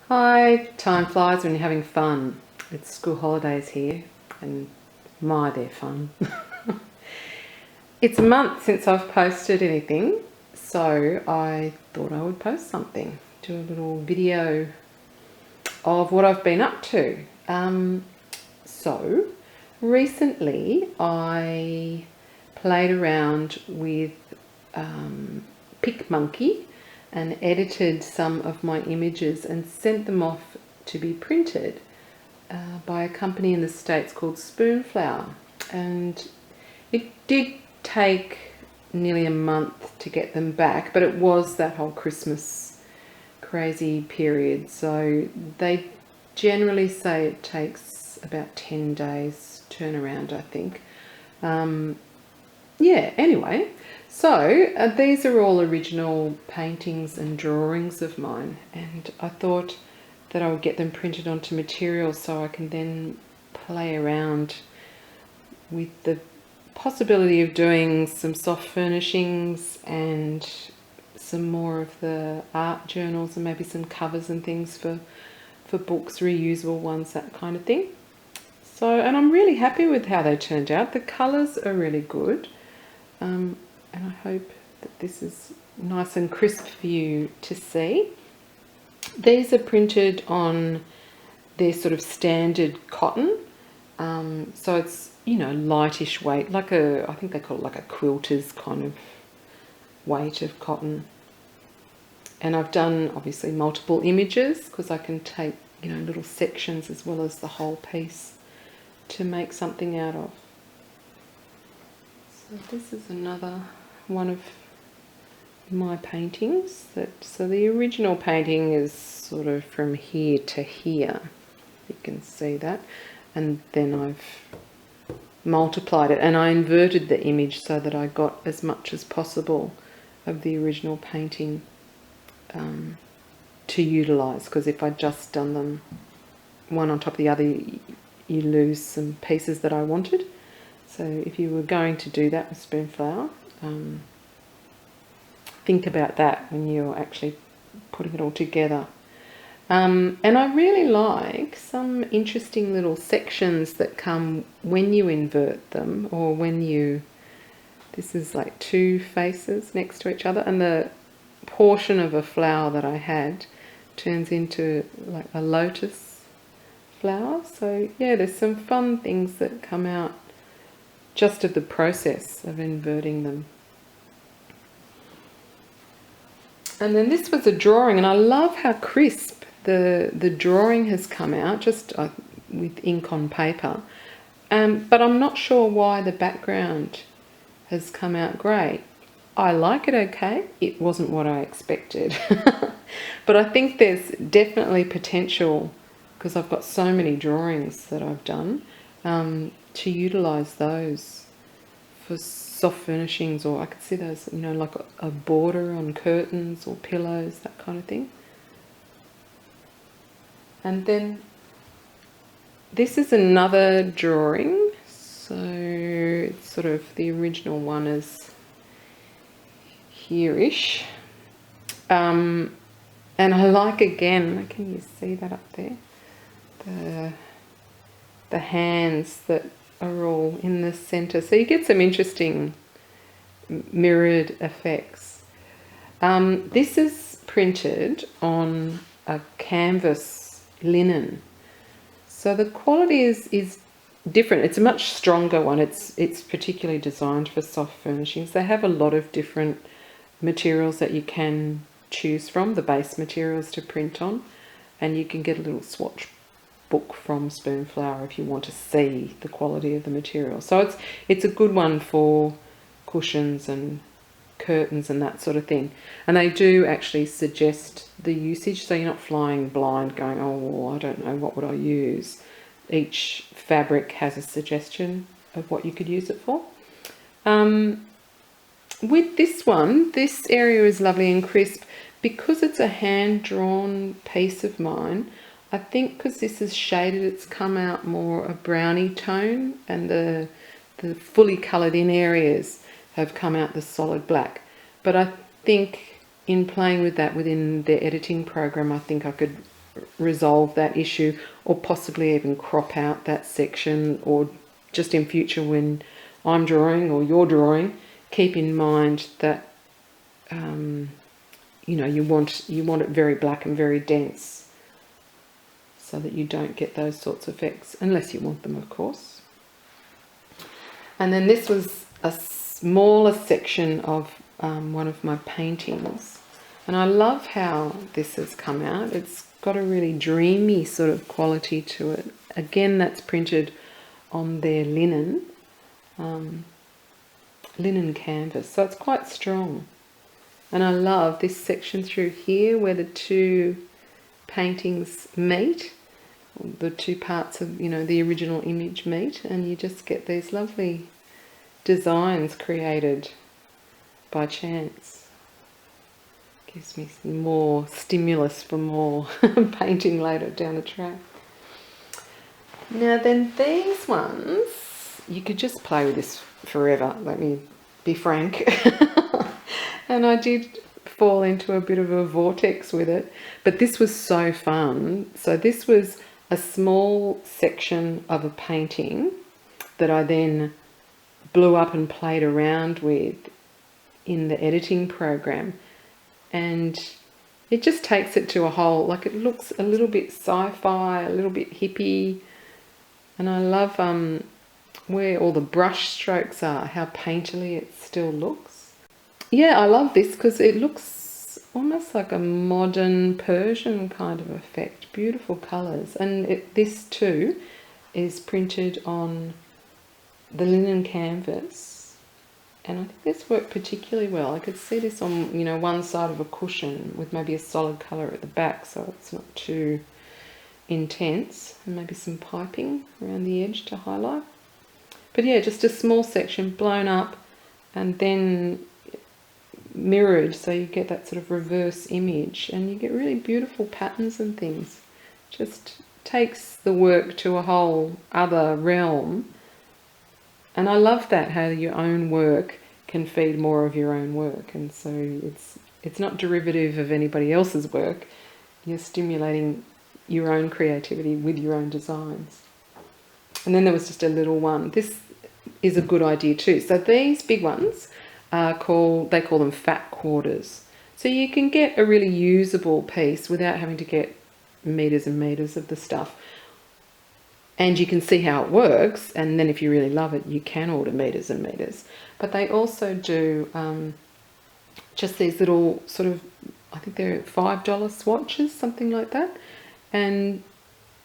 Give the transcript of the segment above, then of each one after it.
Hi, time flies when you're having fun. It's school holidays here, and my, they're fun. It's a month since I've posted anything, so I thought I would post something, do a little video of what I've been up to. So, recently I played around with PicMonkey and edited some of my images and sent them off to be printed by a company in the States called Spoonflower. And it did take nearly a month to get them back, but it was that whole Christmas crazy period. So they generally say it takes about 10 days turnaround, I think. Anyway, so these are all original paintings and drawings of mine, and I thought that I would get them printed onto material so I can then play around with the possibility of doing some soft furnishings and some more of the art journals and maybe some covers and things for books, reusable ones, that kind of thing. So, and I'm really happy with how they turned out. The colours are really good. And I hope that this is nice and crisp for you to see. These are printed on their sort of standard cotton. So it's, lightish weight, I think they call it like a quilter's kind of weight of cotton. And I've done obviously multiple images because I can take, little sections as well as the whole piece to make something out of. So this is another one of my paintings. So the original painting is sort of from here to here. You can see that. And then I've multiplied it and I inverted the image so that I got as much as possible of the original painting to utilise, because if I'd just done them one on top of the other, you lose some pieces that I wanted. So if you were going to do that with Spoonflower, think about that when you're actually putting it all together. And I really like some interesting little sections that come when you invert them, or this is like two faces next to each other, and the portion of a flower that I had turns into like a lotus flower. So yeah, there's some fun things that come out just of the process of inverting them. And then this was a drawing, and I love how crisp the drawing has come out, just with ink on paper. But I'm not sure why the background has come out great. I like it okay. It wasn't what I expected. But I think there's definitely potential, because I've got so many drawings that I've done, to utilise those for soft furnishings, or I could see those, like a border on curtains or pillows, that kind of thing. And then this is another drawing. So it's sort of, the original one is here-ish. And I like, again, can you see that up there? The hands that are all in the centre. So you get some interesting mirrored effects. This is printed on a canvas linen. So the quality is different. It's a much stronger one. It's particularly designed for soft furnishings. They have a lot of different materials that you can choose from, the base materials to print on, and you can get a little swatch book from Spoonflower if you want to see the quality of the material. So it's a good one for cushions and curtains and that sort of thing. And they do actually suggest the usage, so you're not flying blind going, oh, well, I don't know, what would I use? Each fabric has a suggestion of what you could use it for. With this one, this area is lovely and crisp. Because it's a hand-drawn piece of mine, I think because this is shaded, it's come out more a browny tone, and the fully coloured in areas have come out the solid black. But I think in playing with that within the editing program, I think I could resolve that issue, or possibly even crop out that section, or just in future when I'm drawing or you're drawing, keep in mind that you know, you want it very black and very dense, so that you don't get those sorts of effects, unless you want them, of course. And then this was a smaller section of one of my paintings, and I love how this has come out. It's got a really dreamy sort of quality to it. Again, that's printed on their linen canvas, so it's quite strong. And I love this section through here where the two paintings meet, the two parts of, you know, the original image meet, and you just get these lovely designs created by chance. Gives me some more stimulus for more painting later down the track. Now then, these ones, you could just play with this forever, let me be frank. And I did fall into a bit of a vortex with it, but this was so fun. So this was a small section of a painting that I then blew up and played around with in the editing program, and it just takes it to a whole, like, it looks a little bit sci-fi, a little bit hippie, and I love where all the brush strokes are, how painterly it still looks. Yeah, I love this because it looks almost like a modern Persian kind of effect. Beautiful colours, and this too is printed on the linen canvas, and I think this worked particularly well. I could see this on, you know, one side of a cushion with maybe a solid colour at the back, so it's not too intense, and maybe some piping around the edge to highlight. But yeah, just a small section blown up and then mirrored, so you get that sort of reverse image, and you get really beautiful patterns and things. Just takes the work to a whole other realm. And I love that, how your own work can feed more of your own work, and so it's not derivative of anybody else's work. You're stimulating your own creativity with your own designs. And then there was just a little one. This is a good idea too. So these big ones are they call them fat quarters. So you can get a really usable piece without having to get meters and meters of the stuff. And you can see how it works, and then if you really love it, you can order meters and meters. But they also do just these little sort of, I think they're $5 swatches, something like that. And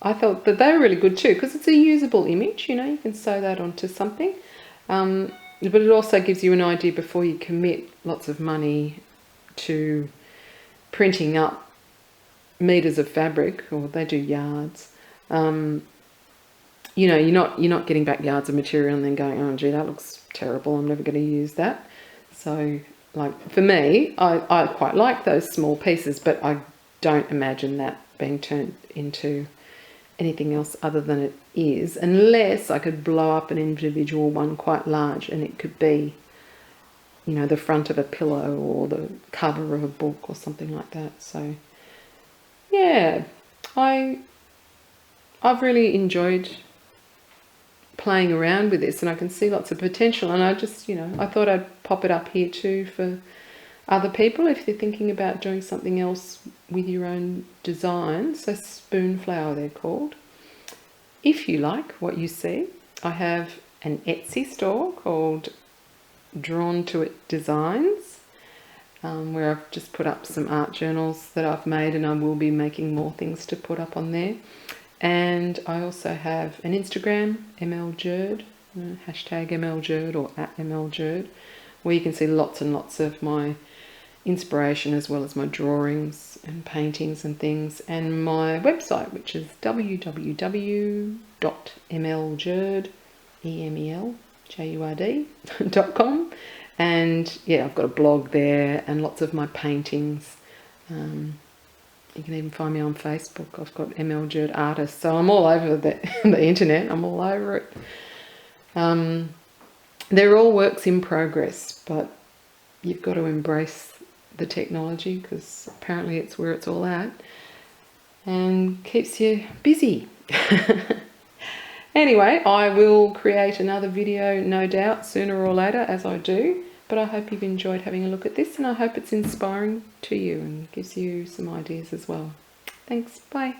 I thought that they were really good too, because it's a usable image, you know, you can sew that onto something. But it also gives you an idea before you commit lots of money to printing up meters of fabric, or they do yards. You know, you're not getting back yards of material and then going, oh gee, that looks terrible, I'm never going to use that. So, like, for me, I quite like those small pieces, but I don't imagine that being turned into anything else other than it is, unless I could blow up an individual one quite large, and it could be, you know, the front of a pillow or the cover of a book or something like that. So yeah, I've really enjoyed playing around with this, and I can see lots of potential, and I just, you know, I thought I'd pop it up here too for other people if they're thinking about doing something else with your own design. So spoonflower, they're called. If you like what you see, I have an Etsy store called Drawn to It Designs, where I've just put up some art journals that I've made, and I will be making more things to put up on there. And I also have an Instagram, Emel Jurd, hashtag Emel Jurd or @Emel Jurd, where you can see lots and lots of my inspiration, as well as my drawings and paintings and things, and my website, which is www.emeljurd.com. And yeah, I've got a blog there and lots of my paintings. You can even find me on Facebook. I've got Emel Jurd Artist, so I'm all over the internet. I'm all over it. They're all works in progress, but you've got to embrace the technology, because apparently it's where it's all at. and keeps you busy. Anyway, I will create another video, no doubt, sooner or later, as I do. But I hope you've enjoyed having a look at this, and I hope it's inspiring to you and gives you some ideas as well. Thanks. Bye.